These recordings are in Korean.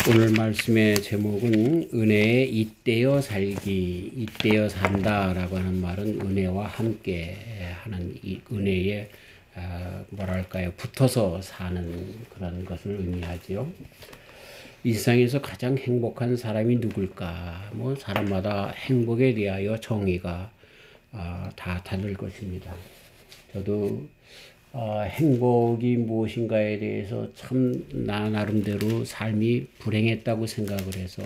오늘 말씀의 제목은 은혜에 잇대어 살기, 잇대어 산다라고 하는 말은 은혜와 함께 하는 이 은혜에 뭐랄까요, 붙어서 사는 그런 것을 의미하지요. 이 세상에서 가장 행복한 사람이 누굴까? 뭐 사람마다 행복에 대하여 정의가 다 다를 것입니다. 저도 행복이 무엇인가에 대해서 참 나 나름대로 삶이 불행했다고 생각을 해서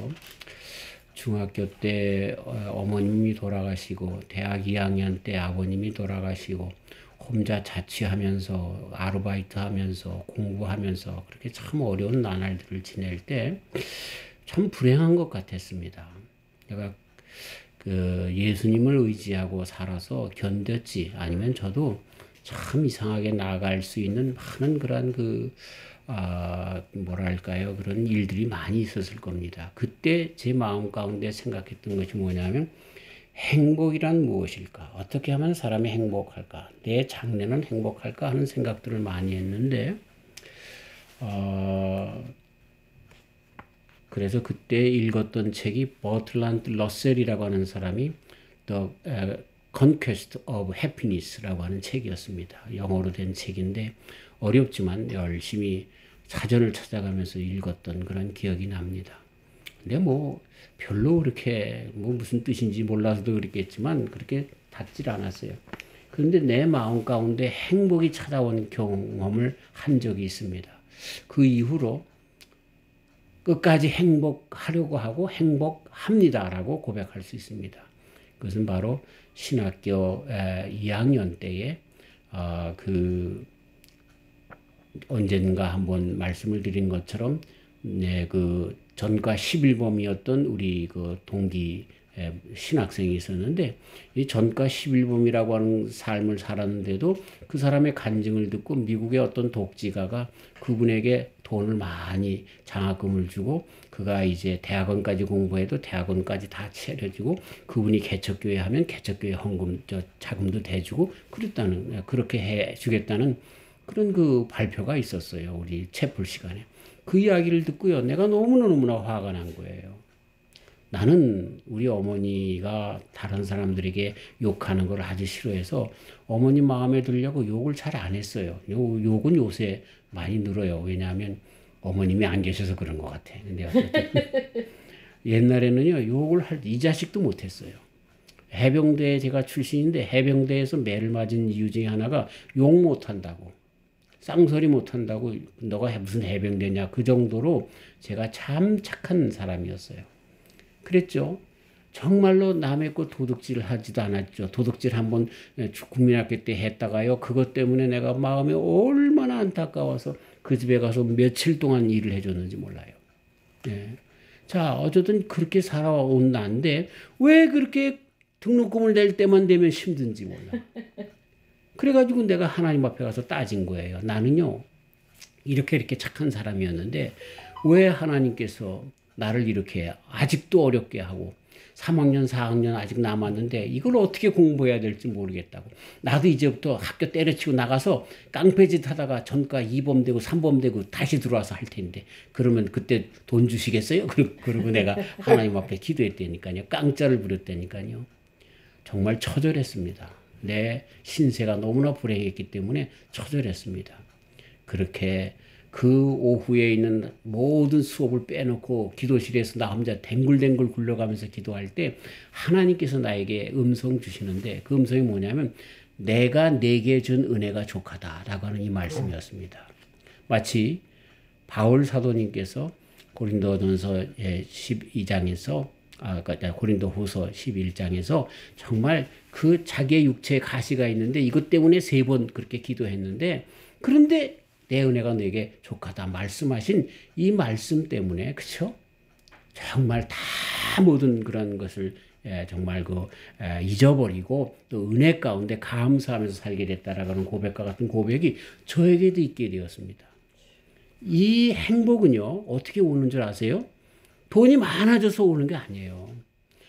중학교 때 어머님이 돌아가시고 대학 2학년 때 아버님이 돌아가시고 혼자 자취하면서 아르바이트 하면서 공부하면서 그렇게 참 어려운 나날들을 지낼 때 참 불행한 것 같았습니다. 내가 그 예수님을 의지하고 살아서 견뎠지, 아니면 저도 참 이상하게 나아갈 수 있는 많은 그런 뭐랄까요, 그런 일들이 많이 있었을 겁니다. 그때 제 마음 가운데 생각했던 것이 뭐냐면, 행복이란 무엇일까? 어떻게 하면 사람이 행복할까? 내 장래는 행복할까? 하는 생각들을 많이 했는데, 그래서 그때 읽었던 책이 버틀란드 러셀이라고 하는 사람이 The Conquest of Happiness라고 하는 책이었습니다. 영어로 된 책인데 어렵지만 열심히 사전을 찾아가면서 읽었던 그런 기억이 납니다. 근데 뭐 별로 그렇게 뭐 무슨 뜻인지 몰라서도 그랬겠지만 그렇게 닿질 않았어요. 그런데 내 마음 가운데 행복이 찾아온 경험을 한 적이 있습니다. 그 이후로 끝까지 행복하려고 하고 행복합니다라고 고백할 수 있습니다. 그것은 바로 신학교 2학년 때에 언젠가 한번 말씀을 드린 것처럼 그 전과 11범이었던 우리 그 동기 신학생이 있었는데, 이 전과 11범이라고 하는 삶을 살았는데도 그 사람의 간증을 듣고 미국의 어떤 독지가가 그분에게 돈을 많이 장학금을 주고 그가 이제 대학원까지 공부해도 대학원까지 다 차려주고 그분이 개척교회 하면 개척교회 헌금 자금도 대주고 그렇게 해주겠다는 그런 그 발표가 있었어요. 우리 채플 시간에. 그 이야기를 듣고요, 내가 너무나 화가 난 거예요. 나는 우리 어머니가 다른 사람들에게 욕하는 걸 아주 싫어해서 어머니 마음에 들려고 욕을 잘 안 했어요. 욕은 요새 많이 늘어요. 왜냐하면 어머님이 안 계셔서 그런 것 같아. 근데 어쨌든 옛날에는요, 이 자식도 못했어요. 해병대에 제가 출신인데 해병대에서 매를 맞은 이유 중에 하나가 욕 못한다고, 쌍소리 못한다고, 너가 무슨 해병대냐, 그 정도로 제가 참 착한 사람이었어요. 그랬죠. 정말로 남의 것 도둑질 하지도 않았죠. 도둑질 한번 국민학교 때 했다가요, 그것 때문에 내가 마음이 얼마나 안타까워서 그 집에 가서 며칠 동안 일을 해줬는지 몰라요. 예. 자, 어쨌든 그렇게 살아온 나인데 왜 그렇게 등록금을 낼 때만 되면 힘든지 몰라. 그래가지고 내가 하나님 앞에 가서 따진 거예요. 나는요, 이렇게 착한 사람이었는데 왜 하나님께서 나를 이렇게 아직도 어렵게 하고 3학년 4학년 아직 남았는데 이걸 어떻게 공부해야 될지 모르겠다고. 나도 이제부터 학교 때려치고 나가서 깡패짓 하다가 전과 2범 되고 3범 되고 다시 들어와서 할 텐데 그러면 그때 돈 주시겠어요? 그러고 내가 하나님 앞에 기도했다니까요. 깡짜를 부렸다니까요. 정말 처절했습니다. 내 신세가 너무나 불행했기 때문에 처절했습니다. 그렇게 그 오후에 있는 모든 수업을 빼놓고 기도실에서 나 혼자 댕굴댕굴 굴러가면서 기도할 때 하나님께서 나에게 음성 주시는데, 그 음성이 뭐냐면 내가 내게 준 은혜가 족하다라고 하는 이 말씀이었습니다. 마치 바울 사도님께서 고린도전서 12장에서 고린도후서 11장에서 정말 그 자기의 육체에 가시가 있는데 이것 때문에 3번 그렇게 기도했는데, 그런데 내 은혜가 내게 족하다 말씀하신 이 말씀 때문에, 그쵸? 정말 다 모든 그런 것을 정말 잊어버리고 또 은혜 가운데 감사하면서 살게 됐다라고 하는 고백과 같은 고백이 저에게도 있게 되었습니다. 이 행복은요, 어떻게 오는 줄 아세요? 돈이 많아져서 오는 게 아니에요.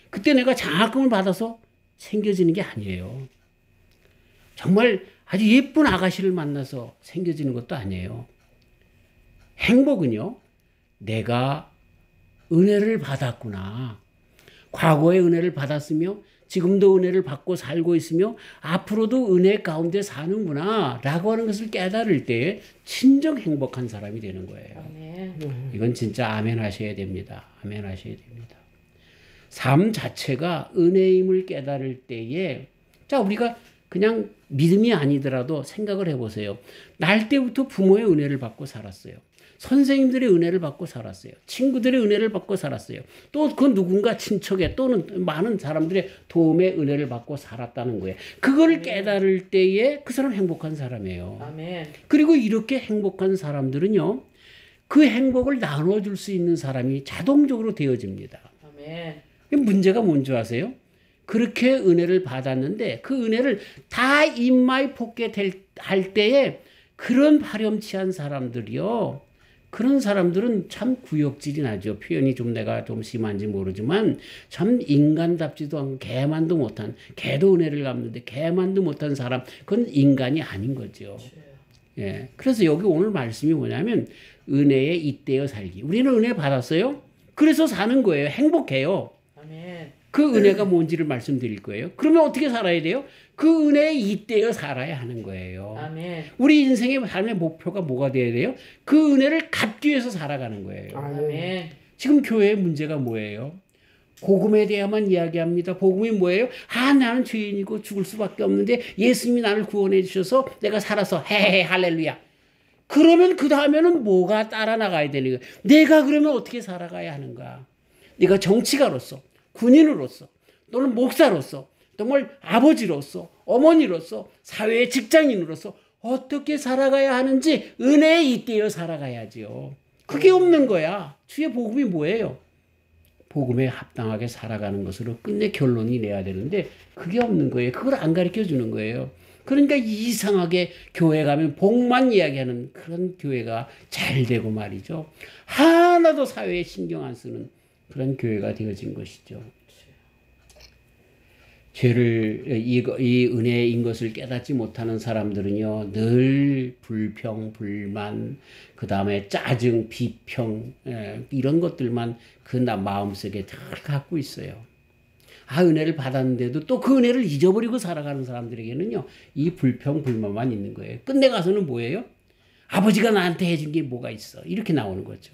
그때 내가 장학금을 받아서 생겨지는 게 아니에요. 정말 아주 예쁜 아가씨를 만나서 생겨지는 것도 아니에요. 행복은요, 내가 은혜를 받았구나. 과거에 은혜를 받았으며 지금도 은혜를 받고 살고 있으며 앞으로도 은혜 가운데 사는구나 라고 하는 것을 깨달을 때에 진정 행복한 사람이 되는 거예요. 아멘. 이건 진짜 아멘 하셔야 됩니다. 아멘 하셔야 됩니다. 삶 자체가 은혜임을 깨달을 때에 자 우리가 그냥 믿음이 아니더라도 생각을 해보세요. 날 때부터 부모의 은혜를 받고 살았어요. 선생님들의 은혜를 받고 살았어요. 친구들의 은혜를 받고 살았어요. 또 그 누군가 친척의 또는 많은 사람들의 도움의 은혜를 받고 살았다는 거예요. 그걸 아멘. 깨달을 때에 그 사람 행복한 사람이에요. 아멘. 그리고 이렇게 행복한 사람들은요. 그 행복을 나눠줄 수 있는 사람이 자동적으로 되어집니다. 아멘. 문제가 뭔지 아세요? 그렇게 은혜를 받았는데 그 은혜를 다 인마에 할 때에 그런 파렴치한 사람들이요. 그런 사람들은 참 구역질이 나죠. 표현이 좀 내가 좀 심한지 모르지만 참 인간답지도 않고 개만도 못한 개도 은혜를 갚는데 개만도 못한 사람 그건 인간이 아닌 거죠. 예. 그래서 여기 오늘 말씀이 뭐냐면 은혜에 잇대어 살기. 우리는 은혜 받았어요. 그래서 사는 거예요. 행복해요. 아멘. 그 은혜가 뭔지를 말씀드릴 거예요. 그러면 어떻게 살아야 돼요? 그 은혜에 잇대어 살아야 하는 거예요. 아멘. 우리 인생의 삶의 목표가 뭐가 돼야 돼요? 그 은혜를 갚기 위해서 살아가는 거예요. 아멘. 지금 교회의 문제가 뭐예요? 복음에 대해야만 이야기합니다. 복음이 뭐예요? 나는 죄인이고 죽을 수밖에 없는데 예수님이 나를 구원해 주셔서 내가 살아서 헤헤 할렐루야. 그러면 그 다음에는 뭐가 따라 나가야 되는 거예요? 내가 그러면 어떻게 살아가야 하는가? 네가 정치가로서 군인으로서 또는 목사로서 정말 아버지로서 어머니로서 사회의 직장인으로서 어떻게 살아가야 하는지 은혜에 잇대어 살아가야지요. 그게 없는 거야. 주의 복음이 뭐예요? 복음에 합당하게 살아가는 것으로 끝내 결론이 내야 되는데 그게 없는 거예요. 그걸 안 가르쳐 주는 거예요. 그러니까 이상하게 교회 가면 복만 이야기하는 그런 교회가 잘 되고 말이죠. 하나도 사회에 신경 안 쓰는 그런 교회가 되어진 것이죠. 죄를 이 은혜인 것을 깨닫지 못하는 사람들은요 늘 불평, 불만, 그 다음에 짜증, 비평 이런 것들만 그 마음속에 다 갖고 있어요. 은혜를 받았는데도 또 그 은혜를 잊어버리고 살아가는 사람들에게는요 이 불평, 불만만 있는 거예요. 끝내 가서는 뭐예요? 아버지가 나한테 해준 게 뭐가 있어? 이렇게 나오는 거죠.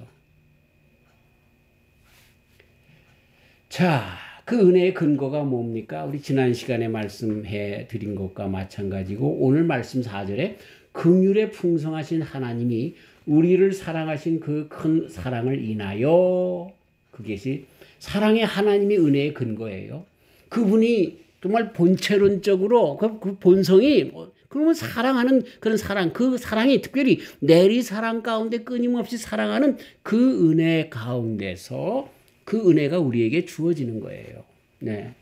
자, 그 은혜의 근거가 뭡니까? 우리 지난 시간에 말씀해 드린 것과 마찬가지고 오늘 말씀 4절에 긍휼에 풍성하신 하나님이 우리를 사랑하신 그 큰 사랑을 인하여 그것이 사랑의 하나님이 은혜의 근거예요. 그분이 정말 본체론적으로 그 본성이 그러면 사랑하는 그런 사랑, 그 사랑이 특별히 내리 사랑 가운데 끊임없이 사랑하는 그 은혜 가운데서 그 은혜가 우리에게 주어지는 거예요. 네.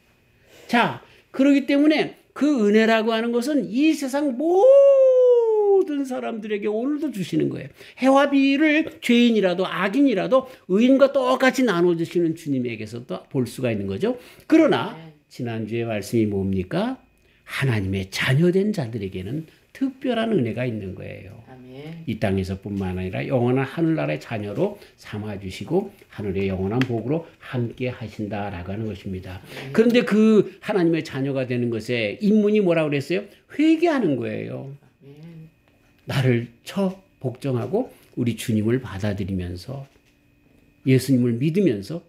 자, 그렇기 때문에 그 은혜라고 하는 것은 이 세상 모든 사람들에게 오늘도 주시는 거예요. 해와 비를 죄인이라도 악인이라도 의인과 똑같이 나눠주시는 주님에게서 또 볼 수가 있는 거죠. 그러나 지난주에 말씀이 뭡니까? 하나님의 자녀된 자들에게는 특별한 은혜가 있는 거예요. 아멘. 이 땅에서뿐만 아니라 영원한 하늘나라의 자녀로 삼아주시고 하늘의 영원한 복으로 함께 하신다라고 하는 것입니다. 그런데 그 하나님의 자녀가 되는 것에 입문이 뭐라고 그랬어요? 회개하는 거예요. 나를 복종하고 우리 주님을 받아들이면서 예수님을 믿으면서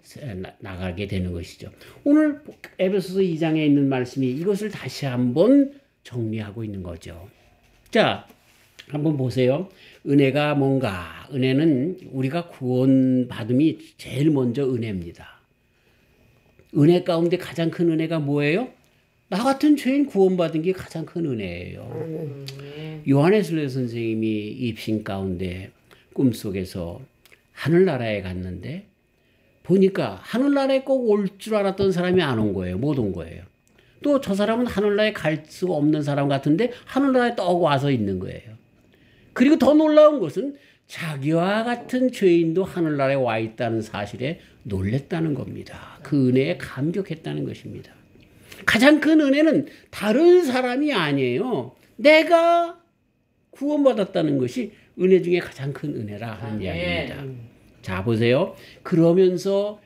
나가게 되는 것이죠. 오늘 에베소서 2장에 있는 말씀이 이것을 다시 한번 정리하고 있는 거죠. 자, 한번 보세요. 은혜가 뭔가? 은혜는 우리가 구원받음이 제일 먼저 은혜입니다. 은혜 가운데 가장 큰 은혜가 뭐예요? 나 같은 죄인 구원받은 게 가장 큰 은혜예요. 요한에슬레 선생님이 입신 가운데 꿈속에서 하늘나라에 갔는데 보니까 하늘나라에 꼭 올 줄 알았던 사람이 안 온 거예요. 못 온 거예요. 또 저 사람은 하늘나라에 갈 수 없는 사람 같은데 하늘나라에 떡 와서 있는 거예요. 그리고 더 놀라운 것은 자기와 같은 죄인도 하늘나라에 와 있다는 사실에 놀랬다는 겁니다. 그 은혜에 감격했다는 것입니다. 가장 큰 은혜는 다른 사람이 아니에요. 내가 구원받았다는 것이 은혜 중에 가장 큰 은혜라 하는 이야기입니다. 자, 보세요. 그러면서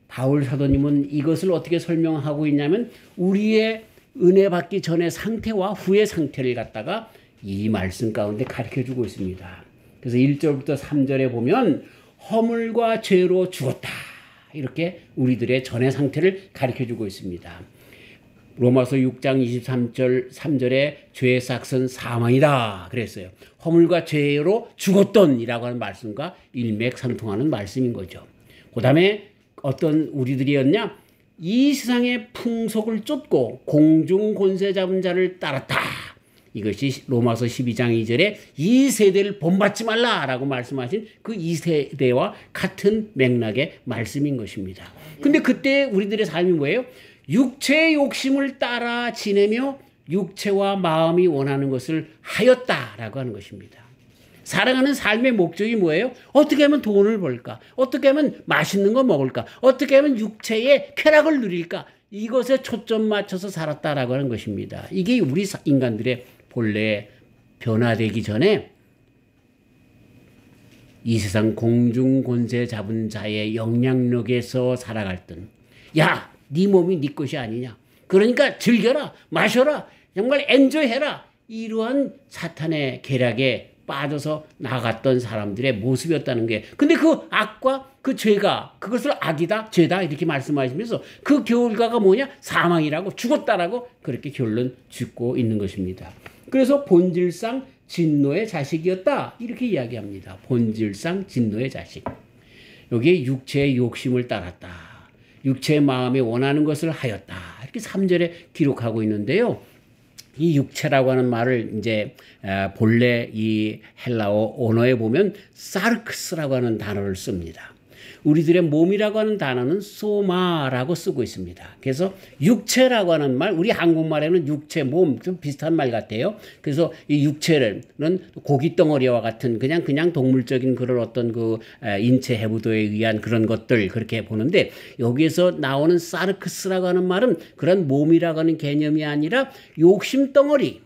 바울 사도님은 이것을 어떻게 설명하고 있냐면 우리의 은혜 받기 전의 상태와 후의 상태를 갖다가 이 말씀 가운데 가르쳐주고 있습니다. 그래서 1절부터 3절에 보면 허물과 죄로 죽었다. 이렇게 우리들의 전의 상태를 가르쳐주고 있습니다. 로마서 6장 23절 3절에 죄의 삭은 사망이다 그랬어요. 허물과 죄로 죽었던이라고 하는 말씀과 일맥상통하는 말씀인 거죠. 그 다음에 어떤 우리들이었냐? 이 세상의 풍속을 쫓고 공중 권세 잡은 자를 따랐다. 이것이 로마서 12장 2절에 이 세대를 본받지 말라라고 말씀하신 그 이 세대와 같은 맥락의 말씀인 것입니다. 근데 그때 우리들의 삶이 뭐예요? 육체의 욕심을 따라 지내며 육체와 마음이 원하는 것을 하였다라고 하는 것입니다. 살아가는 삶의 목적이 뭐예요? 어떻게 하면 돈을 벌까? 어떻게 하면 맛있는 거 먹을까? 어떻게 하면 육체의 쾌락을 누릴까? 이것에 초점 맞춰서 살았다라고 하는 것입니다. 이게 우리 인간들의 본래 변화되기 전에 이 세상 공중 권세 잡은 자의 영향력에서 살아갔던 야, 네 몸이 네 것이 아니냐. 그러니까 즐겨라, 마셔라, 정말 엔조이해라. 이러한 사탄의 계략에 빠져서 나갔던 사람들의 모습이었다는 게. 근데 그 악과 그 죄가 그것을 악이다, 죄다 이렇게 말씀하시면서 그 결과가 뭐냐? 사망이라고, 죽었다라고 그렇게 결론 짓고 있는 것입니다. 그래서 본질상 진노의 자식이었다 이렇게 이야기합니다. 본질상 진노의 자식. 여기에 육체의 욕심을 따랐다. 육체의 마음에 원하는 것을 하였다. 이렇게 3절에 기록하고 있는데요. 이 육체라고 하는 말을 이제 본래 이 헬라어 언어에 보면 사르크스라고 하는 단어를 씁니다. 우리들의 몸이라고 하는 단어는 소마라고 쓰고 있습니다. 그래서 육체라고 하는 말, 우리 한국말에는 육체, 몸 좀 비슷한 말 같아요. 그래서 이 육체는 고기 덩어리와 같은 그냥 동물적인 그런 어떤 그 인체 해부도에 의한 그런 것들 그렇게 보는데 여기에서 나오는 사르크스라고 하는 말은 그런 몸이라고 하는 개념이 아니라 욕심 덩어리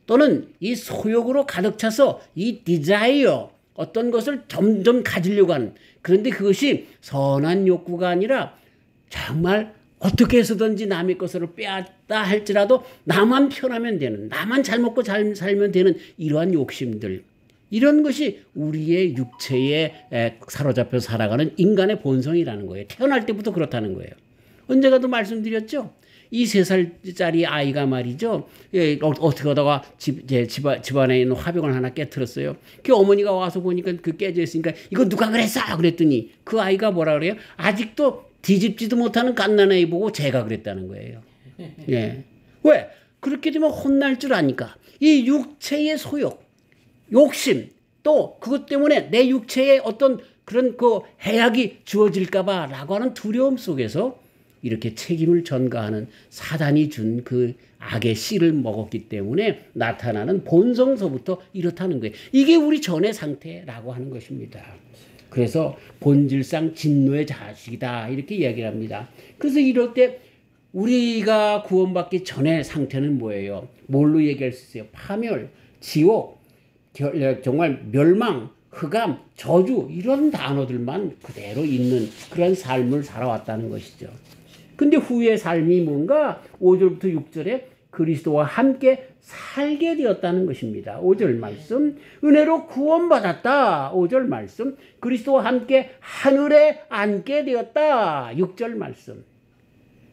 또는 이 소욕으로 가득 차서 이 디자이어 어떤 것을 점점 가지려고 하는 그런데 그것이 선한 욕구가 아니라 정말 어떻게 해서든지 남의 것을 빼앗다 할지라도 나만 편하면 되는 나만 잘 먹고 잘 살면 되는 이러한 욕심들 이런 것이 우리의 육체에 사로잡혀 살아가는 인간의 본성이라는 거예요. 태어날 때부터 그렇다는 거예요. 언젠가도 말씀드렸죠. 이 3살짜리 아이가 말이죠. 어떻게 하다가 집안에 있는 화병을 하나 깨트렸어요. 그 어머니가 와서 보니까 그 깨져 있으니까 이거 누가 그랬어? 그랬더니 그 아이가 뭐라 그래요? 아직도 뒤집지도 못하는 갓난아이 보고 제가 그랬다는 거예요. 예. 왜? 그렇게 되면 혼날 줄 아니까. 이 육체의 소욕, 욕심, 또 그것 때문에 내 육체에 어떤 그런 그 해악이 주어질까봐 라고 하는 두려움 속에서 이렇게 책임을 전가하는 사단이 준 그 악의 씨를 먹었기 때문에 나타나는 본성서부터 이렇다는 거예요. 이게 우리 전의 상태라고 하는 것입니다. 그래서 본질상 진노의 자식이다 이렇게 이야기를 합니다. 그래서 이럴 때 우리가 구원받기 전의 상태는 뭐예요? 뭘로 얘기할 수 있어요? 파멸, 지옥, 정말 멸망, 흑암, 저주 이런 단어들만 그대로 있는 그런 삶을 살아왔다는 것이죠. 근데 후의 삶이 뭔가 5절부터 6절에 그리스도와 함께 살게 되었다는 것입니다. 5절 말씀 은혜로 구원받았다. 5절 말씀 그리스도와 함께 하늘에 앉게 되었다. 6절 말씀.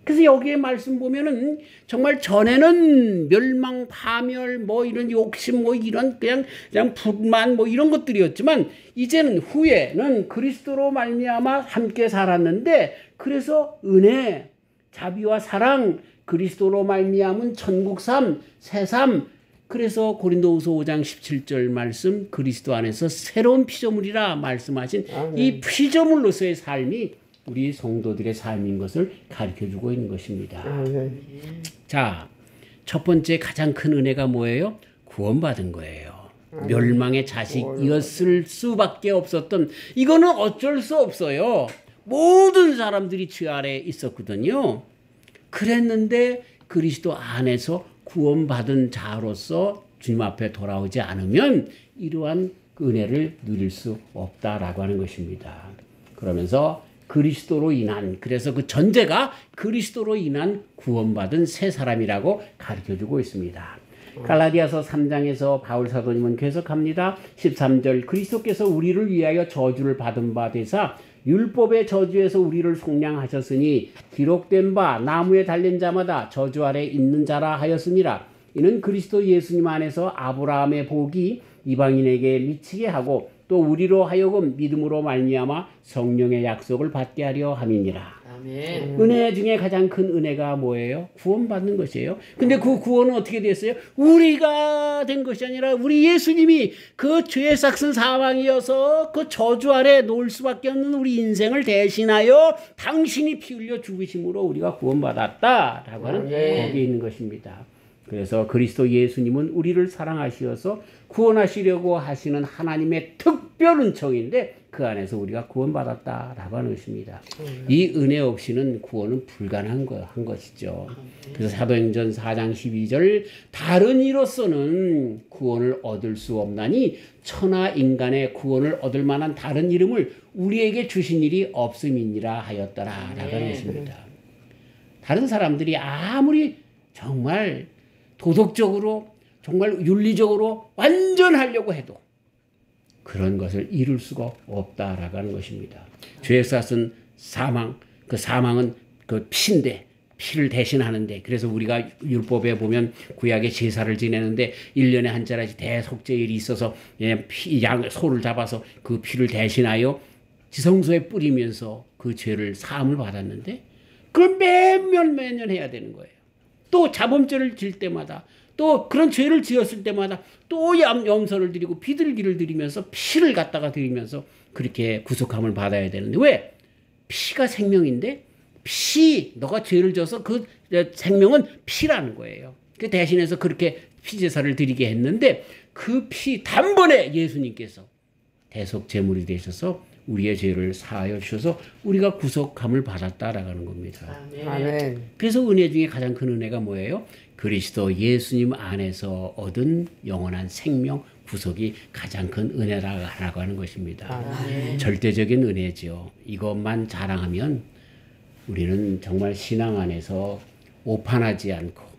그래서 여기에 말씀 보면은 정말 전에는 멸망, 파멸, 뭐 이런 욕심, 뭐 이런 그냥 불만, 뭐 이런 것들이었지만 이제는 후에는 그리스도로 말미암아 함께 살았는데 그래서 은혜, 자비와 사랑, 그리스도로 말미암은 천국 삶, 새 삶. 그래서 고린도후서 5장 17절 말씀 그리스도 안에서 새로운 피조물이라 말씀하신 이 피조물로서의 삶이 우리 성도들의 삶인 것을 가르쳐주고 있는 것입니다. 자, 첫 번째 가장 큰 은혜가 뭐예요? 구원받은 거예요. 멸망의 자식이었을 수밖에 없었던 이거는 어쩔 수 없어요. 모든 사람들이 죄 아래에 있었거든요. 그랬는데 그리스도 안에서 구원받은 자로서 주님 앞에 돌아오지 않으면 이러한 그 은혜를 누릴 수 없다라고 하는 것입니다. 그러면서 그리스도로 인한, 그래서 그 전제가 그리스도로 인한 구원받은 새 사람이라고 가르쳐주고 있습니다. 갈라디아서 3장에서 바울 사도님은 계속합니다. 13절 그리스도께서 우리를 위하여 저주를 받은 바 되사 율법의 저주에서 우리를 속량하셨으니 기록된 바 나무에 달린 자마다 저주 아래 있는 자라 하였습니다. 이는 그리스도 예수님 안에서 아브라함의 복이 이방인에게 미치게 하고 또 우리로 하여금 믿음으로 말미암아 성령의 약속을 받게 하려 함이니라. 아멘. 은혜 중에 가장 큰 은혜가 뭐예요? 구원받는 것이에요. 근데 그 구원은 어떻게 됐어요? 우리가 된 것이 아니라 우리 예수님이 그 죄에 싹슨 사망이어서 그 저주 아래 놓을 수밖에 없는 우리 인생을 대신하여 당신이 피 흘려 죽으심으로 우리가 구원받았다라고 하는 거기에 있는 것입니다. 그래서 그리스도 예수님은 우리를 사랑하시어서 구원하시려고 하시는 하나님의 특별 은총인데 그 안에서 우리가 구원받았다라고 하는 것입니다. 이 은혜 없이는 구원은 불가능한 한 것이죠. 그래서 사도행전 4장 12절 다른 이로서는 구원을 얻을 수 없나니 천하 인간의 구원을 얻을 만한 다른 이름을 우리에게 주신 일이 없음이니라 하였더라라고 하는 것입니다. 다른 사람들이 아무리 정말 도덕적으로 정말 윤리적으로 완전하려고 해도 그런 것을 이룰 수가 없다라고 하는 것입니다. 죄에 쌌은 사망, 그 사망은 그 피인데 피를 대신하는데 그래서 우리가 율법에 보면 구약의 제사를 지내는데 1년에 한 차례씩 대속죄일이 있어서 소를 잡아서 그 피를 대신하여 지성소에 뿌리면서 그 죄를 사함을 받았는데 그걸 매년 해야 되는 거예요. 또 자범죄를 질 때마다 또 그런 죄를 지었을 때마다 또 염소를 드리고 비둘기를 드리면서 피를 갖다가 드리면서 그렇게 구속함을 받아야 되는데 왜? 피가 생명인데 너가 죄를 져서 그 생명은 피라는 거예요. 그 대신해서 그렇게 피제사를 드리게 했는데 그 피 단번에 예수님께서 대속 제물이 되셔서 우리의 죄를 사하여 주셔서 우리가 구속함을 받았다라고 하는 겁니다. 아멘. 그래서 은혜 중에 가장 큰 은혜가 뭐예요? 그리스도 예수님 안에서 얻은 영원한 생명 구속이 가장 큰 은혜라고 하는 것입니다. 아멘. 절대적인 은혜죠. 이것만 자랑하면 우리는 정말 신앙 안에서 오판하지 않고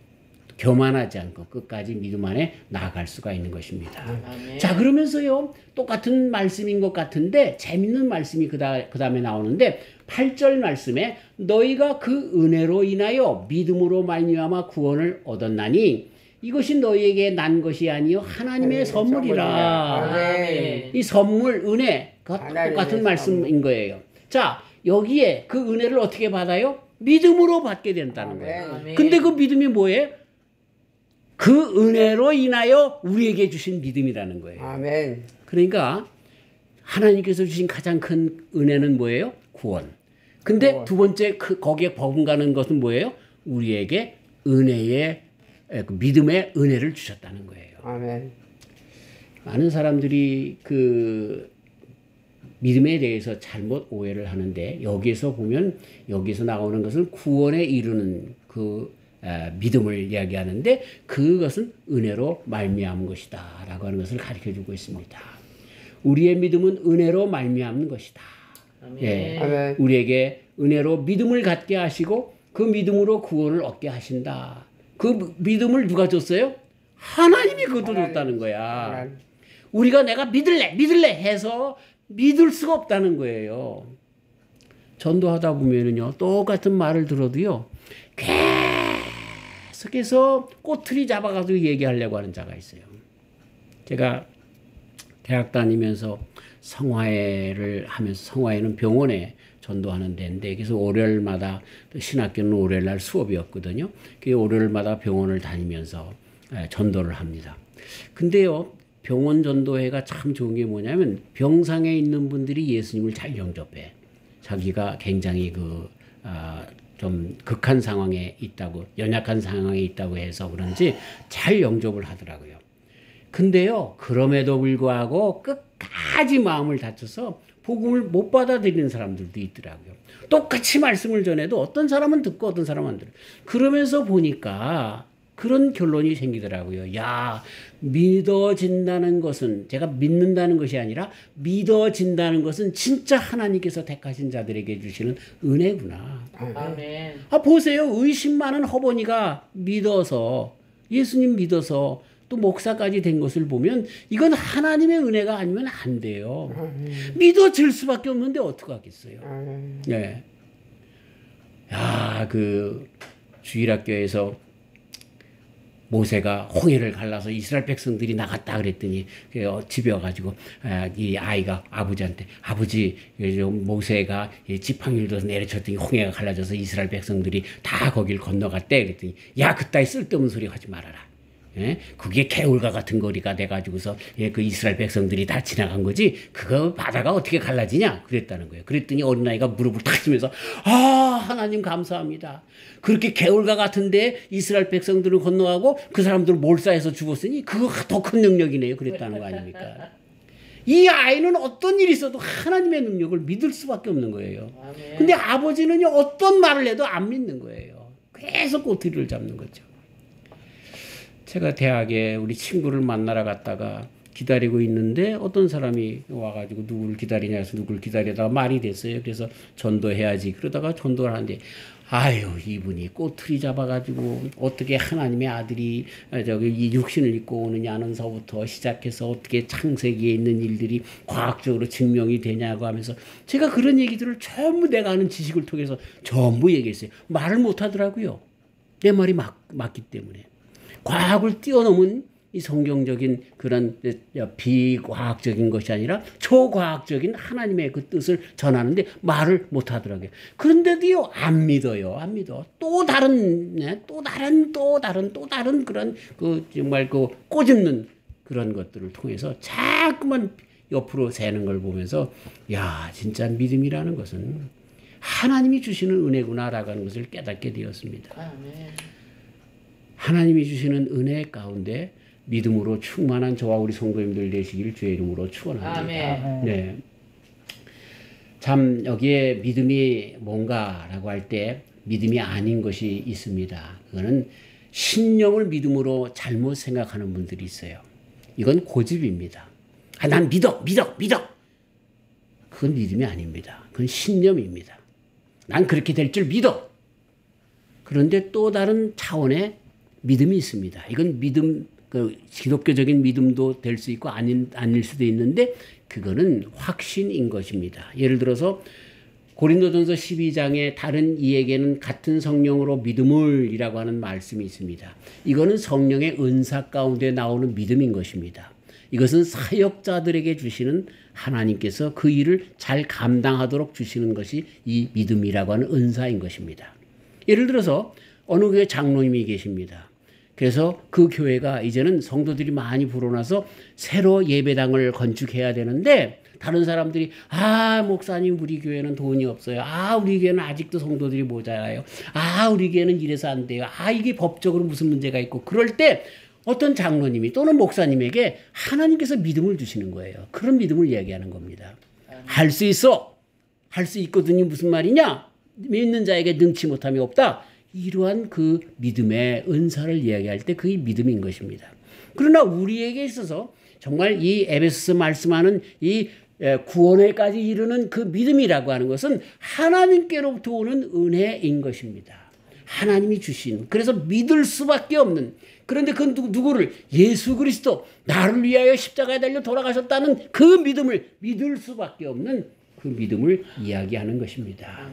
교만하지 않고 끝까지 믿음 안에 나아갈 수가 있는 것입니다. 아멘. 자, 그러면서요 똑같은 말씀인 것 같은데 재밌는 말씀이 그 다음에 나오는데 8절 말씀에 너희가 그 은혜로 인하여 믿음으로 말미암아 구원을 얻었나니 이것이 너희에게 난 것이 아니요 하나님의 선물이라. 아멘. 이 선물 은혜 똑같은 말씀인 거예요. 자, 여기에 그 은혜를 어떻게 받아요? 믿음으로 받게 된다는 거예요. 아멘. 근데 그 믿음이 뭐예요? 그 은혜로 인하여 우리에게 주신 믿음이라는 거예요. 아멘. 그러니까 하나님께서 주신 가장 큰 은혜는 뭐예요? 구원. 근데 구원. 두 번째 거기에 버금가는 것은 뭐예요? 우리에게 은혜의 믿음의 은혜를 주셨다는 거예요. 아멘. 많은 사람들이 그 믿음에 대해서 잘못 오해를 하는데 여기에서 보면 여기서 나오는 것은 구원에 이르는 그 믿음을 이야기하는데 그것은 은혜로 말미암은 것이다 라고 하는 것을 가르쳐주고 있습니다. 우리의 믿음은 은혜로 말미암는 것이다. 예, 아멘. 우리에게 은혜로 믿음을 갖게 하시고 그 믿음으로 구원을 얻게 하신다. 그 믿음을 누가 줬어요? 하나님이 그것도 줬다는 거야. 우리가 내가 믿을래 해서 믿을 수가 없다는 거예요. 전도하다 보면은요 똑같은 말을 들어도요 계속해서 꼬투리 잡아가지고 얘기하려고 하는 자가 있어요. 제가 대학 다니면서 성화회를 하면서 성화회는 병원에 전도하는 데인데 그래서 월요일마다 신학교는 월요일날 수업이었거든요. 그 월요일마다 병원을 다니면서 전도를 합니다. 근데요 병원 전도회가 참 좋은 게 뭐냐면 병상에 있는 분들이 예수님을 잘 영접해. 자기가 굉장히 좀 극한 상황에 있다고 연약한 상황에 있다고 해서 그런지 잘 영접을 하더라고요. 근데요 그럼에도 불구하고 끝까지 마음을 다쳐서 복음을 못 받아들이는 사람들도 있더라고요. 똑같이 말씀을 전해도 어떤 사람은 듣고 어떤 사람은 안 들어요. 그러면서 보니까 그런 결론이 생기더라고요. 야, 믿어진다는 것은, 제가 믿는다는 것이 아니라 믿어진다는 것은 진짜 하나님께서 택하신 자들에게 주시는 은혜구나. 아멘. 보세요. 의심 많은 허버니가 믿어서, 예수님 믿어서 또 목사까지 된 것을 보면 이건 하나님의 은혜가 아니면 안 돼요. 믿어질 수밖에 없는데 어떡하겠어요. 네. 야, 그 주일학교에서 모세가 홍해를 갈라서 이스라엘 백성들이 나갔다 그랬더니 집에 와가지고 이 아이가 아버지한테, 아버지 모세가 지팡이를 들어서 내려쳤더니 홍해가 갈라져서 이스라엘 백성들이 다 거길 건너갔대. 그랬더니 야, 그따위 쓸데없는 소리 하지 말아라. 예? 그게 개울과 같은 거리가 돼가지고서 그 이스라엘 백성들이 다 지나간 거지 그거 바다가 어떻게 갈라지냐 그랬다는 거예요. 그랬더니 어린아이가 무릎을 탁 치면서 하나님 감사합니다. 그렇게 개울과 같은데 이스라엘 백성들을 건너가고 그 사람들 몰사해서 죽었으니 그거 더 큰 능력이네요. 그랬다는 거 아닙니까? 이 아이는 어떤 일이 있어도 하나님의 능력을 믿을 수밖에 없는 거예요. 근데 아버지는요, 어떤 말을 해도 안 믿는 거예요. 계속 꼬투리를 잡는 거죠. 제가 대학에 우리 친구를 만나러 갔다가 기다리고 있는데 어떤 사람이 와가지고 누구를 기다리냐 해서 누구를 기다리다가 말이 됐어요. 그래서 전도해야지. 그러다가 전도를 하는데 아유, 이분이 꼬투리 잡아가지고 어떻게 하나님의 아들이 이 육신을 입고 오느냐는서부터 시작해서 어떻게 창세기에 있는 일들이 과학적으로 증명이 되냐고 하면서 제가 그런 얘기들을 전부 내가 아는 지식을 통해서 전부 얘기했어요. 말을 못 하더라고요. 내 말이 맞기 때문에. 과학을 뛰어넘은 이 성경적인 그런 비과학적인 것이 아니라 초과학적인 하나님의 그 뜻을 전하는데 말을 못 하더라고요. 그런데도요, 안 믿어요. 안 믿어. 또 다른 그런 그 정말 그 꼬집는 그런 것들을 통해서 자꾸만 옆으로 새는 걸 보면서 야, 진짜 믿음이라는 것은 하나님이 주시는 은혜구나라고 하는 것을 깨닫게 되었습니다. 하나님이 주시는 은혜 가운데 믿음으로 충만한 저와 우리 성도님들 되시기를 주의 이름으로 축원합니다. 네. 참 여기에 믿음이 뭔가라고 할 때 믿음이 아닌 것이 있습니다. 그거는 신념을 믿음으로 잘못 생각하는 분들이 있어요. 이건 고집입니다. 난 믿어. 그건 믿음이 아닙니다. 그건 신념입니다. 난 그렇게 될 줄 믿어. 그런데 또 다른 차원의 믿음이 있습니다. 이건 믿음, 기독교적인 믿음도 될 수 있고 아닐 수도 있는데 그거는 확신인 것입니다. 예를 들어서 고린도전서 12장에 다른 이에게는 같은 성령으로 믿음을 이라고 하는 말씀이 있습니다. 이거는 성령의 은사 가운데 나오는 믿음인 것입니다. 이것은 사역자들에게 주시는 하나님께서 그 일을 잘 감당하도록 주시는 것이 이 믿음이라고 하는 은사인 것입니다. 예를 들어서 어느 교회 장로님이 계십니다. 그래서 그 교회가 이제는 성도들이 많이 불어나서 새로 예배당을 건축해야 되는데 다른 사람들이 목사님 우리 교회는 돈이 없어요. 우리 교회는 아직도 성도들이 모자라요. 우리 교회는 이래서 안 돼요. 이게 법적으로 무슨 문제가 있고 그럴 때 어떤 장로님이 또는 목사님에게 하나님께서 믿음을 주시는 거예요. 그런 믿음을 이야기하는 겁니다. 할 수 있어. 할 수 있거든요. 무슨 말이냐? 믿는 자에게 능치 못함이 없다. 이러한 그 믿음의 은사를 이야기할 때 그게 믿음인 것입니다. 그러나 우리에게 있어서 정말 이 에베소서 말씀하는 이 구원에까지 이르는 그 믿음이라고 하는 것은 하나님께로부터 오는 은혜인 것입니다. 하나님이 주신, 그래서 믿을 수밖에 없는, 그런데 그 누구를? 예수 그리스도, 나를 위하여 십자가에 달려 돌아가셨다는 그 믿음을 믿을 수밖에 없는 그 믿음을 이야기하는 것입니다.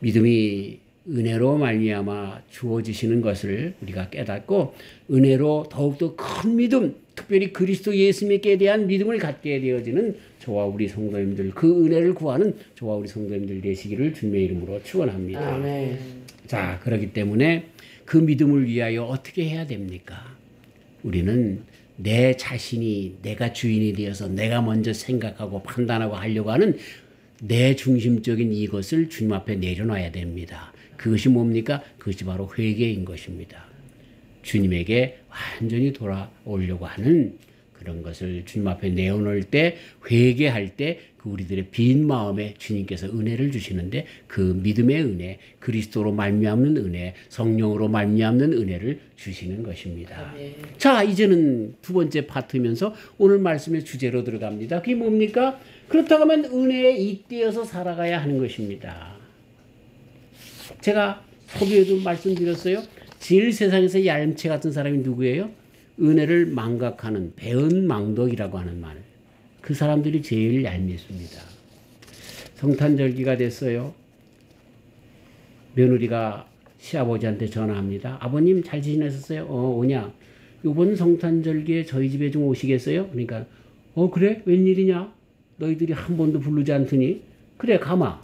믿음이 은혜로 말미암아 주어지시는 것을 우리가 깨닫고 은혜로 더욱더 큰 믿음, 특별히 그리스도 예수님께 대한 믿음을 갖게 되어지는 저와 우리 성도님들, 그 은혜를 구하는 저와 우리 성도님들 되시기를 주님의 이름으로 축원합니다. 자, 그렇기 때문에 그 믿음을 위하여 어떻게 해야 됩니까? 우리는 내 자신이 내가 주인이 되어서 내가 먼저 생각하고 판단하고 하려고 하는 내 중심적인 이것을 주님 앞에 내려놔야 됩니다. 그것이 뭡니까? 그것이 바로 회개인 것입니다. 주님에게 완전히 돌아오려고 하는 그런 것을 주님 앞에 내어놓을 때, 회개할 때 그 우리들의 빈 마음에 주님께서 은혜를 주시는데, 그 믿음의 은혜, 그리스도로 말미암는 은혜, 성령으로 말미암는 은혜를 주시는 것입니다. 네. 자, 이제는 두 번째 파트면서 오늘 말씀의 주제로 들어갑니다. 그게 뭡니까? 그렇다고 하면 은혜에 잇대어서 살아가야 하는 것입니다. 제가 소개에도 말씀드렸어요. 제일 세상에서 얄체 같은 사람이 누구예요? 은혜를 망각하는 배은망덕이라고 하는 말. 그 사람들이 제일 얄밉습니다. 성탄절기가 됐어요. 며느리가 시아버지한테 전화합니다. 아버님 잘 지내셨어요? 오냐? 이번 성탄절기에 저희 집에 좀 오시겠어요? 그러니까 그래? 웬일이냐? 너희들이 한 번도 부르지 않더니? 그래 가마.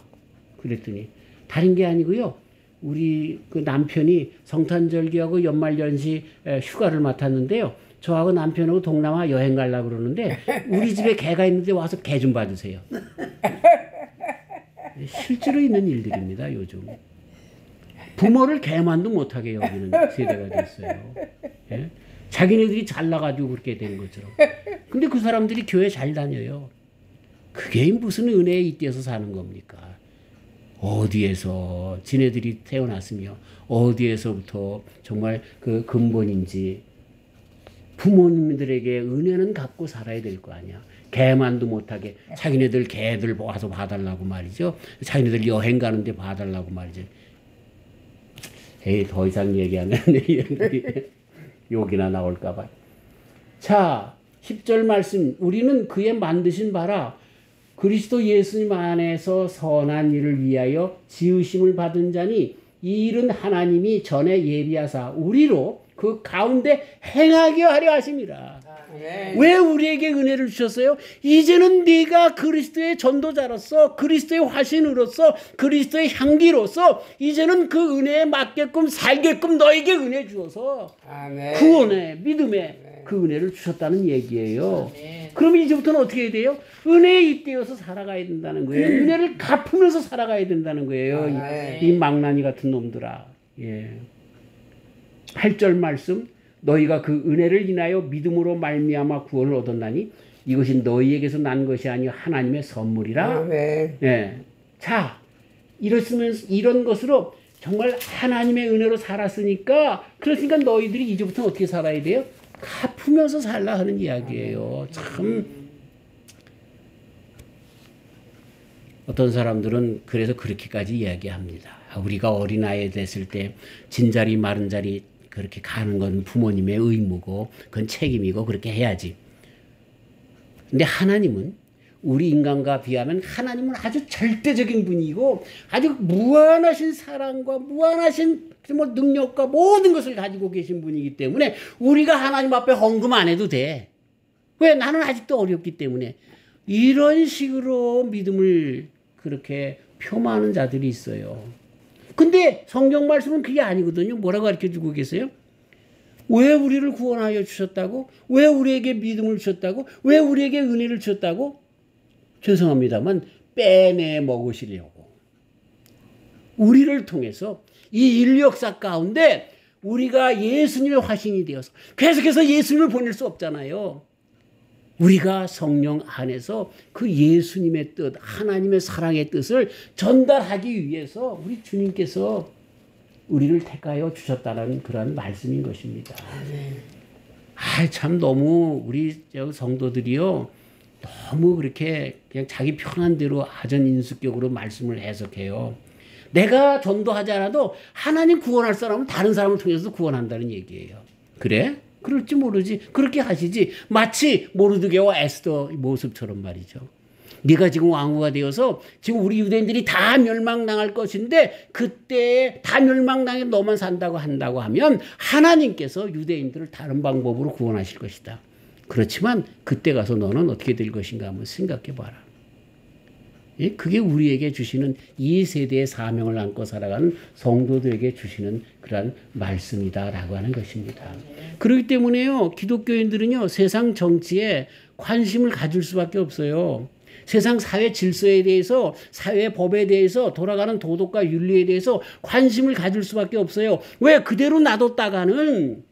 그랬더니 다른 게 아니고요. 우리 그 남편이 성탄절기하고 연말연시 휴가를 맡았는데요. 저하고 남편하고 동남아 여행 가려고 그러는데 우리 집에 개가 있는데 와서 개 좀 봐주세요. 실제로 있는 일들입니다. 요즘. 부모를 개만도 못하게 여기는 세대가 됐어요. 예? 자기네들이 잘나가지고 그렇게 된 것처럼. 근데 그 사람들이 교회 잘 다녀요. 그게 무슨 은혜에 잇대어서 사는 겁니까? 어디에서 지네들이 태어났으며 어디에서부터 정말 그 근본인지 부모님들에게 은혜는 갖고 살아야 될 거 아니야. 개만도 못하게 자기네들 개들 와서 봐달라고 말이죠. 자기네들 여행 가는데 봐달라고 말이죠. 에이, 더 이상 얘기하면 욕이나 나올까 봐. 자, 10절 말씀. 우리는 그의 만드신 바라 그리스도 예수님 안에서 선한 일을 위하여 지으심을 받은 자니 이 일은 하나님이 전에 예비하사 우리로 그 가운데 행하게 하려 하심이라. 왜 우리에게 은혜를 주셨어요? 이제는 네가 그리스도의 전도자로서 그리스도의 화신으로서 그리스도의 향기로서 이제는 그 은혜에 맞게끔 살게끔 너에게 은혜 주어서 구원의 믿음의 그 은혜를 주셨다는 얘기예요. 그러면 이제부터는 어떻게 해야 돼요? 은혜에 잇대어서 살아가야 된다는 거예요. 은혜를 갚으면서 살아가야 된다는 거예요. 이 망나니 같은 놈들아. 예. 8절 말씀. 너희가 그 은혜를 인하여 믿음으로 말미암아 구원을 얻었나니 이것이 너희에게서 난 것이 아니요 하나님의 선물이라. 예. 자, 이런 것으로 정말 하나님의 은혜로 살았으니까 그러니까 너희들이 이제부터 어떻게 살아야 돼요? 갚으면서 살라 하는 이야기예요. 참 어떤 사람들은 그래서 그렇게까지 이야기합니다. 우리가 어린아이 됐을 때 진자리 마른 자리 그렇게 가는 건 부모님의 의무고 그건 책임이고 그렇게 해야지. 근데 하나님은 우리 인간과 비하면 하나님은 아주 절대적인 분이고 아주 무한하신 사랑과 무한하신 능력과 모든 것을 가지고 계신 분이기 때문에 우리가 하나님 앞에 헌금 안 해도 돼. 왜? 나는 아직도 어렵기 때문에. 이런 식으로 믿음을 그렇게 표마하는 자들이 있어요. 근데 성경 말씀은 그게 아니거든요. 뭐라고 가르쳐주고 계세요? 왜 우리를 구원하여 주셨다고? 왜 우리에게 믿음을 주셨다고? 왜 우리에게 은혜를 주셨다고? 죄송합니다만 빼내 먹으시려고. 우리를 통해서 이 인류 역사 가운데 우리가 예수님의 화신이 되어서 계속해서 예수님을 보낼 수 없잖아요. 우리가 성령 안에서 그 예수님의 뜻, 하나님의 사랑의 뜻을 전달하기 위해서 우리 주님께서 우리를 택하여 주셨다는 그런 말씀인 것입니다. 참 너무 우리 성도들이요. 너무 그렇게 그냥 자기 편한 대로 하전인수격으로 말씀을 해석해요. 내가 전도하지 않아도 하나님 구원할 사람은 다른 사람을 통해서 구원한다는 얘기예요. 그래? 그럴지 모르지. 그렇게 하시지. 마치 모르드게와 에스더 모습처럼 말이죠. 네가 지금 왕후가 되어서 지금 우리 유대인들이 다 멸망당할 것인데 그때 다 멸망당해 너만 산다고 한다고 하면 하나님께서 유대인들을 다른 방법으로 구원하실 것이다. 그렇지만 그때 가서 너는 어떻게 될 것인가 한번 생각해 봐라. 예? 그게 우리에게 주시는 이 세대의 사명을 안고 살아가는 성도들에게 주시는 그런 말씀이다라고 하는 것입니다. 그렇기 때문에요. 기독교인들은요. 세상 정치에 관심을 가질 수밖에 없어요. 세상 사회 질서에 대해서 사회 법에 대해서 돌아가는 도덕과 윤리에 대해서 관심을 가질 수밖에 없어요. 왜? 그대로 놔뒀다가는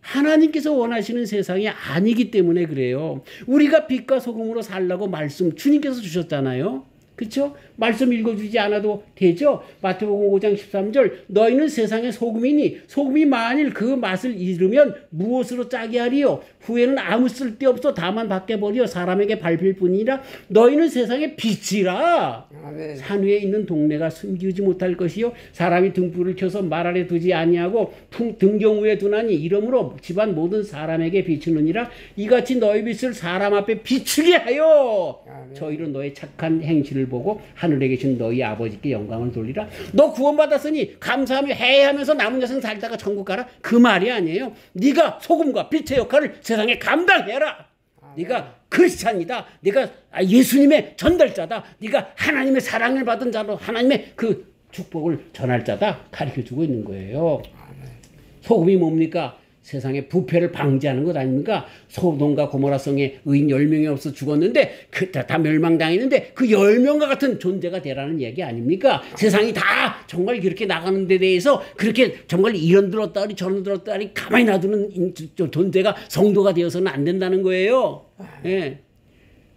하나님께서 원하시는 세상이 아니기 때문에 그래요. 우리가 빛과 소금으로 살라고 말씀 주님께서 주셨잖아요. 그렇죠? 말씀 읽어주지 않아도 되죠? 마태복음 5장 13절 너희는 세상의 소금이니 소금이 만일 그 맛을 잃으면 무엇으로 짜게 하리요? 후에는 아무 쓸데없어 다만 밖에 버려 사람에게 밟힐 뿐이라 너희는 세상의 빛이라. 아멘. 산 위에 있는 동네가 숨기지 못할 것이요 사람이 등불을 켜서 말 아래 두지 아니하고 등경 위에 두나니 이러므로 집안 모든 사람에게 비추느니라. 이같이 너희 빛을 사람 앞에 비추게 하여 아멘. 저희로 너의 착한 행실을 보고 하늘에 계신 너희 아버지께 영광을 돌리라. 너 구원받았으니 감사하며 해하면서 남은 여생 살다가 천국 가라. 그 말이 아니에요. 네가 소금과 빛의 역할을 세상에 감당해라. 네가 크리스찬이다. 네가 예수님의 전달자다. 네가 하나님의 사랑을 받은 자로 하나님의 그 축복을 전할 자다. 가르쳐주고 있는 거예요. 소금이 뭡니까? 세상의 부패를 방지하는 것 아닙니까? 소돔과 고모라성에 의인 10명이 없어 죽었는데 다 멸망당했는데 그 10명과 같은 존재가 되라는 얘기 아닙니까? 세상이 다 정말 그렇게 나가는 데 대해서 그렇게 정말 이런 들었다리 저런 들었다리 가만히 놔두는 존재가 성도가 되어서는 안 된다는 거예요. 예.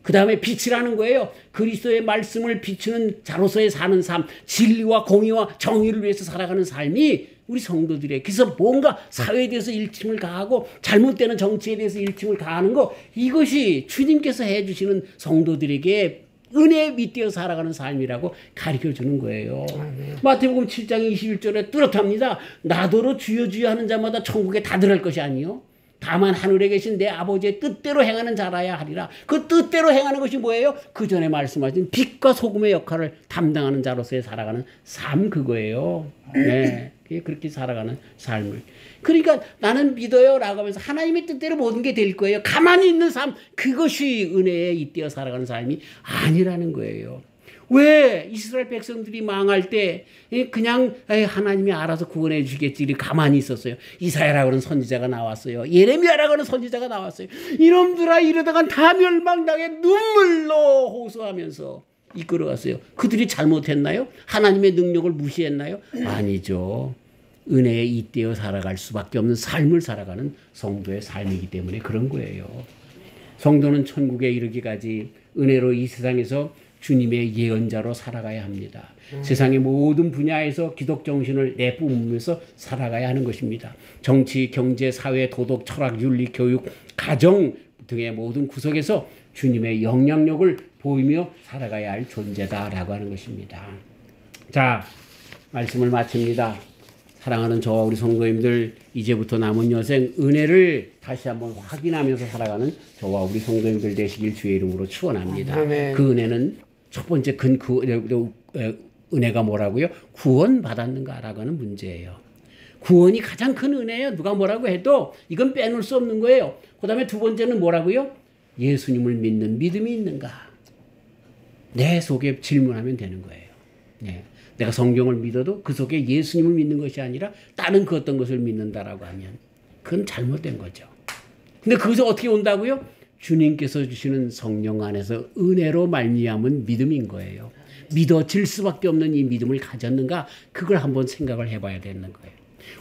그 다음에 빛이라는 거예요. 그리스도의 말씀을 비추는 자로서의 사는 삶, 진리와 공의와 정의를 위해서 살아가는 삶이 우리 성도들의 그래서 뭔가 사회에 대해서 일침을 가하고 잘못되는 정치에 대해서 일침을 가하는 거 이것이 주님께서 해주시는 성도들에게 은혜에 밑되어 살아가는 삶이라고 가르쳐주는 거예요. 마태복음 7장 21절에 뚜렷합니다. 나더러 주여 주여 하는 자마다 천국에 다 들어갈 것이 아니요 다만 하늘에 계신 내 아버지의 뜻대로 행하는 자라야 하리라. 그 뜻대로 행하는 것이 뭐예요? 그 전에 말씀하신 빛과 소금의 역할을 담당하는 자로서의 살아가는 삶 그거예요. 네. 그렇게 살아가는 삶을. 그러니까 나는 믿어요 라고 하면서 하나님의 뜻대로 모든 게 될 거예요. 가만히 있는 삶 그것이 은혜에 잇대어 살아가는 삶이 아니라는 거예요. 왜 이스라엘 백성들이 망할 때 그냥 하나님이 알아서 구원해 주시겠지 가만히 있었어요. 이사야라고 하는 선지자가 나왔어요. 예레미야라고 하는 선지자가 나왔어요. 이놈들아 이러다간 다 멸망당해 눈물로 호소하면서 이끌어갔어요. 그들이 잘못했나요? 하나님의 능력을 무시했나요? 아니죠. 은혜에 잇대어 살아갈 수밖에 없는 삶을 살아가는 성도의 삶이기 때문에 그런 거예요. 성도는 천국에 이르기까지 은혜로 이 세상에서 주님의 예언자로 살아가야 합니다. 세상의 모든 분야에서 기독 정신을 내뿜으면서 살아가야 하는 것입니다. 정치, 경제, 사회, 도덕, 철학, 윤리, 교육, 가정 등의 모든 구석에서 주님의 영향력을 보이며 살아가야 할 존재다라고 하는 것입니다. 자, 말씀을 마칩니다. 사랑하는 저와 우리 성도님들 이제부터 남은 여생 은혜를 다시 한번 확인하면서 살아가는 저와 우리 성도님들 되시길 주의 이름으로 축원합니다. 그 은혜는 첫 번째 은혜가 뭐라고요? 구원받았는가라고 하는 문제예요. 구원이 가장 큰 은혜예요. 누가 뭐라고 해도 이건 빼놓을 수 없는 거예요. 그 다음에 두 번째는 뭐라고요? 예수님을 믿는 믿음이 있는가? 내 속에 질문하면 되는 거예요. 네. 내가 성경을 믿어도 그 속에 예수님을 믿는 것이 아니라 다른 그 어떤 것을 믿는다라고 하면 그건 잘못된 거죠. 근데 그것이 어떻게 온다고요? 주님께서 주시는 성령 안에서 은혜로 말미암은 믿음인 거예요. 믿어질 수밖에 없는 이 믿음을 가졌는가? 그걸 한번 생각을 해봐야 되는 거예요.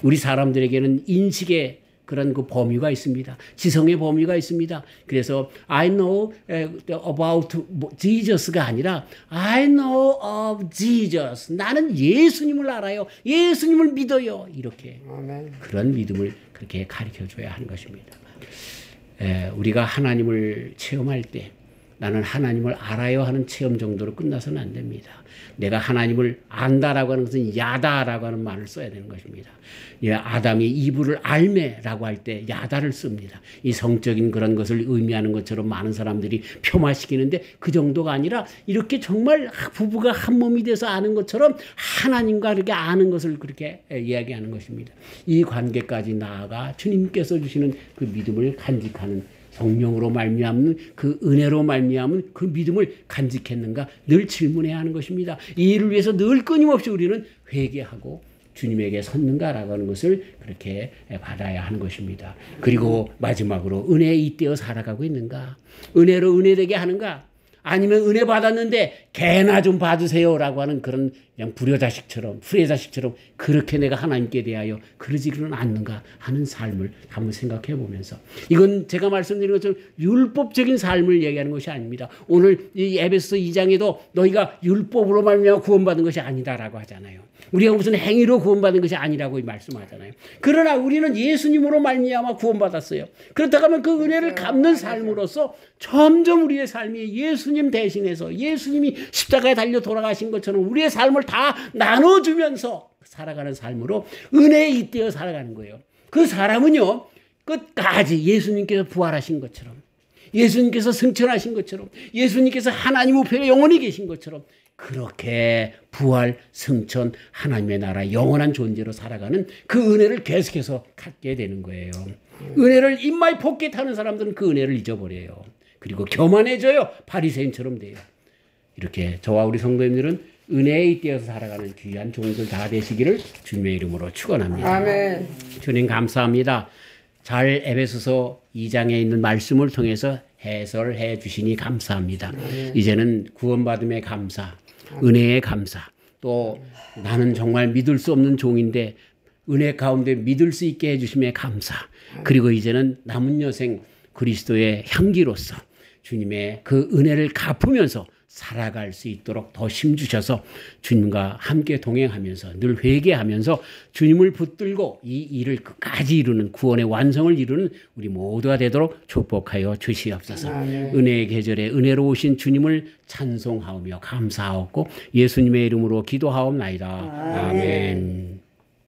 우리 사람들에게는 인식의 그런 그 범위가 있습니다. 지성의 범위가 있습니다. 그래서 I know about Jesus가 아니라 I know of Jesus. 나는 예수님을 알아요. 예수님을 믿어요. 이렇게 아멘. 그런 믿음을 그렇게 가르쳐줘야 하는 것입니다. 우리가 하나님을 체험할 때 나는 하나님을 알아요 하는 체험 정도로 끝나서는 안 됩니다. 내가 하나님을 안다라고 하는 것은 야다라고 하는 말을 써야 되는 것입니다. 아담이 이브를 알매라고 할 때 야다를 씁니다. 이 성적인 그런 것을 의미하는 것처럼 많은 사람들이 폄하시키는데 그 정도가 아니라 이렇게 정말 부부가 한 몸이 돼서 아는 것처럼 하나님과 그렇게 아는 것을 그렇게 이야기하는 것입니다. 이 관계까지 나아가 주님께서 주시는 그 믿음을 간직하는 성령으로 말미암는 그 은혜로 말미암은 그 믿음을 간직했는가 늘 질문해야 하는 것입니다. 이 일을 위해서 늘 끊임없이 우리는 회개하고 주님에게 섰는가라고 하는 것을 그렇게 받아야 하는 것입니다. 그리고 마지막으로 은혜에 잇대어 살아가고 있는가? 은혜로 은혜되게 하는가? 아니면 은혜 받았는데 개나 좀 봐주세요라고 하는 그런 그냥 불효자식처럼 후레자식처럼 그렇게 내가 하나님께 대하여 그러지는 않는가 하는 삶을 한번 생각해 보면서 이건 제가 말씀드린 것처럼 율법적인 삶을 얘기하는 것이 아닙니다. 오늘 이 에베소 2장에도 너희가 율법으로 말미암아 구원받은 것이 아니다라고 하잖아요. 우리가 무슨 행위로 구원받은 것이 아니라고 말씀하잖아요. 그러나 우리는 예수님으로 말미암아 구원받았어요. 그렇다고 하면 그 은혜를 갚는 삶으로서 점점 우리의 삶이 예수님 대신해서 예수님이 십자가에 달려 돌아가신 것처럼 우리의 삶을 다 나눠주면서 살아가는 삶으로 은혜에 잇대어 살아가는 거예요. 그 사람은요 끝까지 예수님께서 부활하신 것처럼 예수님께서 승천하신 것처럼 예수님께서 하나님 우편에 영원히 계신 것처럼 그렇게 부활, 승천, 하나님의 나라 영원한 존재로 살아가는 그 은혜를 계속해서 갖게 되는 거예요. 은혜를 입마에 포켓하는 사람들은 그 은혜를 잊어버려요. 그리고 교만해져요. 바리새인처럼 돼요. 이렇게 저와 우리 성도님들은 은혜에 잇대어서 살아가는 귀한 종들 다 되시기를 주님의 이름으로 축원합니다. 아멘. 주님 감사합니다. 잘 에베소서 2장에 있는 말씀을 통해서 해설해 주시니 감사합니다. 이제는 구원받음의 감사, 은혜의 감사, 또 나는 정말 믿을 수 없는 종인데 은혜 가운데 믿을 수 있게 해주심에 감사, 그리고 이제는 남은 여생 그리스도의 향기로서 주님의 그 은혜를 갚으면서 살아갈 수 있도록 더 힘주셔서 주님과 함께 동행하면서 늘 회개하면서 주님을 붙들고 이 일을 끝까지 이루는 구원의 완성을 이루는 우리 모두가 되도록 축복하여 주시옵소서. 아멘. 은혜의 계절에 은혜로우신 주님을 찬송하오며 감사하옵고 예수님의 이름으로 기도하옵나이다. 아멘.